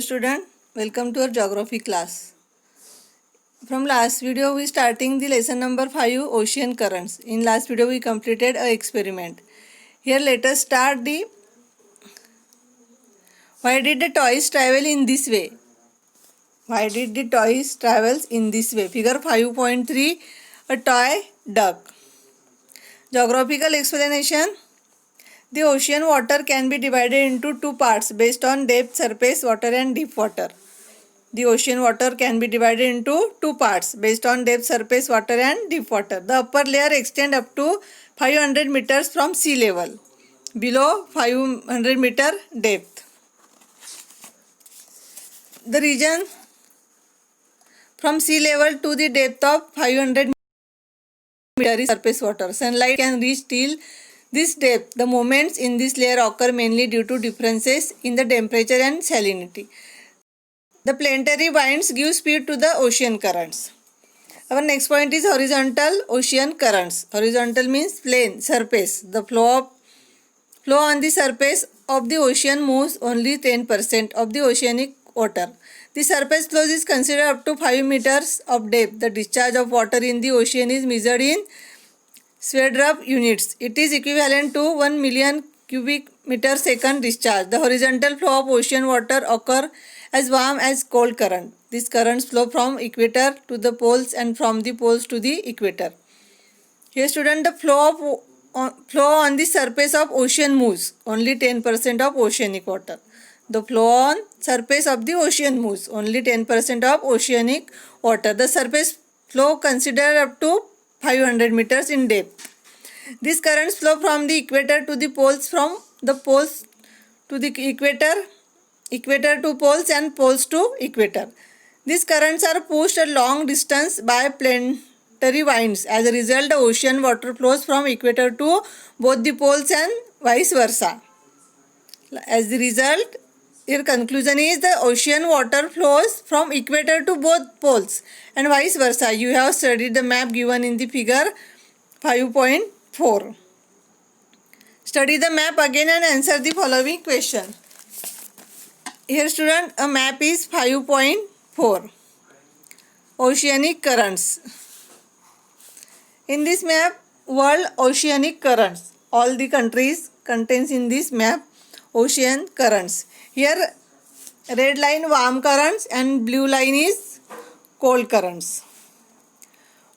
Student, welcome to our geography class. From last video we starting the lesson number 5, ocean currents. In last video we completed a experiment. Here let us start the why did the toys travel in this way? Why did the toys travels in this way? Figure 5.3, a toy duck. Geographical explanation. The ocean water can be divided into two parts based on depth, surface water and deep water. The ocean water can be divided into two parts based on depth, surface water and deep water. The upper layer extends up to 500 meters from sea level, below 500 meter depth. The region from sea level to the depth of 500 meters is surface water. Sunlight can reach till this depth. The movements in this layer occur mainly due to differences in the temperature and salinity. The planetary winds give speed to the ocean currents. Our next point is horizontal ocean currents. Horizontal means plane, surface. The flow on the surface of the ocean moves only 10% of the oceanic water. The surface flow is considered up to 5 meters of depth. The discharge of water in the ocean is measured in Sverdrup units. It is equivalent to 1 million cubic meter second discharge. The horizontal flow of ocean water occurs as warm as cold current. These currents flow from equator to the poles and from the poles to the equator. Here student, the flow on the surface of ocean moves only 10% of oceanic water. The flow on surface of the ocean moves only 10% of oceanic water. The surface flow considered up to 500 meters in depth. These currents flow from the equator to the poles, from the poles to the equator to poles and poles to equator. These currents are pushed a long distance by planetary winds. As a result, the ocean water flows from equator to both the poles and vice versa. As the result, your conclusion is the ocean water flows from equator to both poles and vice versa. You have studied the map given in the figure 5.4. Study the map again and answer the following question. Here student, a map is 5.4. Oceanic currents. In this map, world oceanic currents. All the countries contains in this map ocean currents. Here red line warm currents and blue line is cold currents.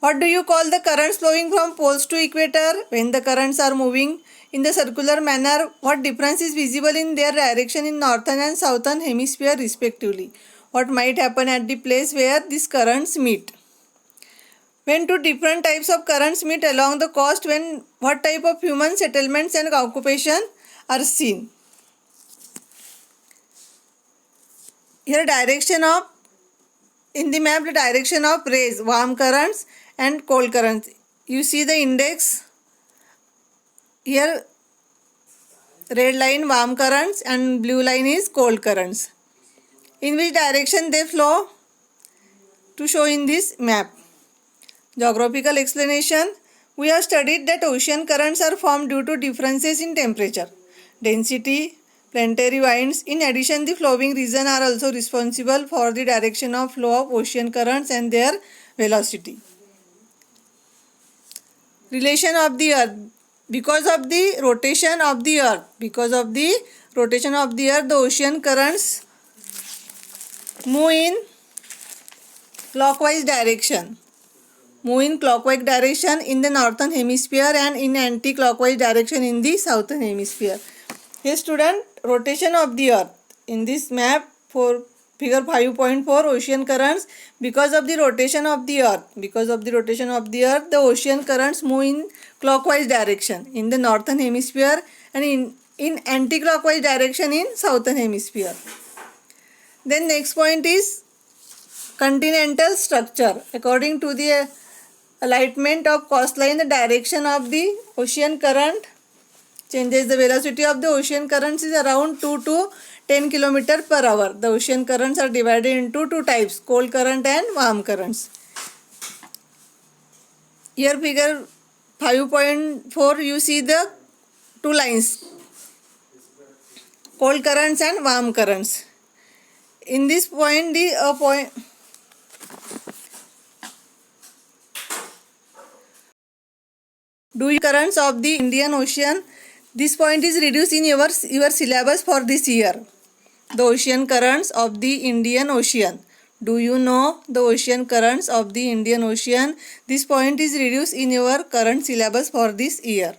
What do you call the currents flowing from poles to equator? When the currents are moving in the circular manner, what difference is visible in their direction in northern and southern hemisphere respectively? What might happen at the place where these currents meet? When two different types of currents meet along the coast, what type of human settlements and occupation are seen? Here in the map the direction of rays, warm currents and cold currents. You see the index. Here red line warm currents and blue line is cold currents. In which direction they flow to show in this map. Geographical explanation. We have studied that ocean currents are formed due to differences in temperature, density, planetary winds. In addition, the flowing region are also responsible for the direction of flow of ocean currents and their velocity. Relation of the earth. Because of the rotation of the earth, the ocean currents move in clockwise direction. In the northern hemisphere and in anti-clockwise direction in the southern hemisphere. Here student, rotation of the earth. In this map for figure 5.4, ocean currents, because of the rotation of the earth, the ocean currents move in clockwise direction in the northern hemisphere and in anti-clockwise direction in southern hemisphere. Then next point is continental structure. According to the alignment of coastline, the direction of the ocean current changes. The velocity of the ocean currents is around 2 to 10 km per hour. The ocean currents are divided into two types, cold current and warm currents. Here figure 5.4, you see the two lines, cold currents and warm currents. in this point the point do you currents of the Indian Ocean. This point is reduced in your syllabus for this year. The ocean currents of the Indian Ocean. Do you know the ocean currents of the Indian Ocean? This point is reduced in your current syllabus for this year.